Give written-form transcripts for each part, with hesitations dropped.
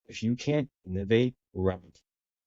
If you can't innovate, replicate.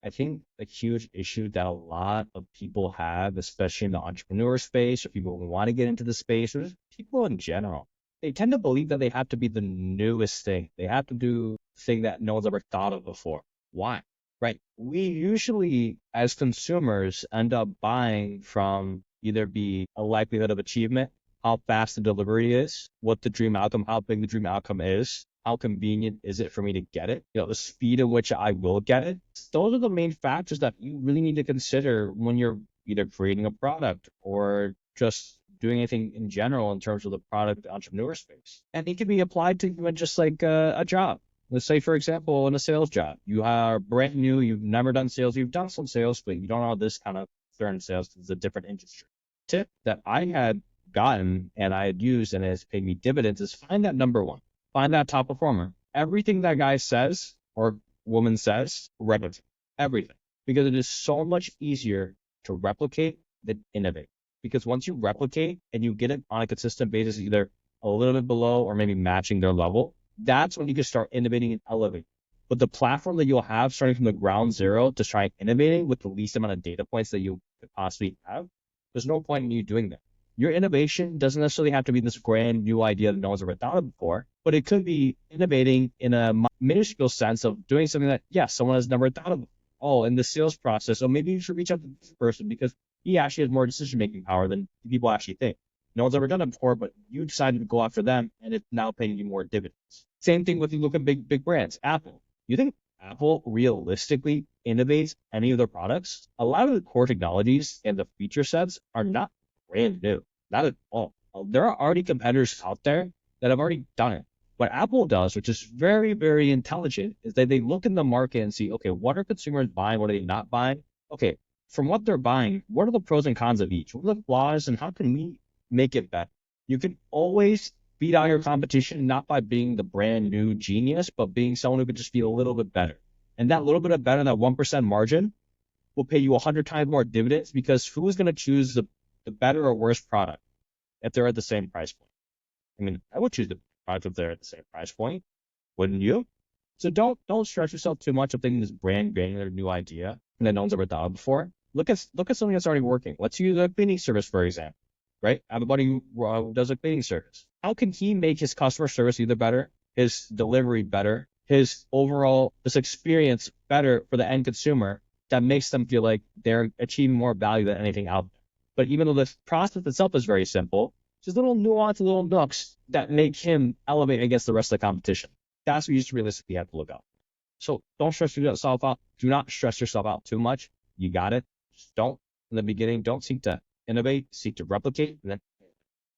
I think a huge issue that a lot of people have, especially in the entrepreneur space or people who want to get into the space, or just people in general, they tend to believe that they have to be the newest thing. They have to do the thing that no one's ever thought of before. Why? Right. We usually, as consumers, end up buying from either be a likelihood of achievement, how fast the delivery is, what the dream outcome, how big the dream outcome is, how convenient is it for me to get it, the speed in which I will get it. Those are the main factors that you really need to consider when you're either creating a product or just doing anything in general in terms of the product entrepreneur space. And it can be applied to even just like a job. Let's say, for example, in a sales job, you are brand new, you've never done sales, you've done some sales, but you don't know this kind of certain sales because it's a different industry. Tip that I had gotten and I had used and it has paid me dividends is find that number one, find that top performer. Everything that guy says or woman says, replicate everything because it is so much easier to replicate than innovate. Because once you replicate and you get it on a consistent basis, either a little bit below or maybe matching their level, that's when you can start innovating and elevating. But the platform that you'll have starting from the ground zero to try innovating with the least amount of data points that you could possibly have, there's no point in you doing that. Your innovation doesn't necessarily have to be this grand new idea that no one's ever thought of before, but it could be innovating in a minuscule sense of doing something that, yes, someone has never thought of. Oh, in the sales process, so maybe you should reach out to this person because he actually has more decision-making power than people actually think. No one's ever done it before, but you decided to go after them, and it's now paying you more dividends. Same thing with you look at big brands. Apple. You think Apple realistically innovates any of their products? A lot of the core technologies and the feature sets are not brand new, not at all. There are already competitors out there that have already done it. What Apple does, which is very, very intelligent, is that they look in the market and see, okay, what are consumers buying? What are they not buying? Okay, from what they're buying, what are the pros and cons of each? What are the flaws and how can we make it better? You can always beat out your competition, not by being the brand new genius, but being someone who could just be a little bit better. And that little bit of better, that 1% margin, will pay you 100 times more dividends because who's going to choose the better or worse product if they're at the same price point? I mean, I would choose the product if they're at the same price point, wouldn't you? So don't stress yourself too much of thinking this brand granular new idea that no one's ever thought of before. Look at something that's already working. Let's use a cleaning service, for example, right? I have a buddy who does a cleaning service. How can he make his customer service either better, his delivery better, his overall this experience better for the end consumer that makes them feel like they're achieving more value than anything out there? But even though the process itself is very simple, just little nuance, little nooks that make him elevate against the rest of the competition. That's what you just realistically have to look out. So don't stress yourself out. Do not stress yourself out too much. You got it. Just don't in the beginning. Don't seek to innovate. Seek to replicate, and then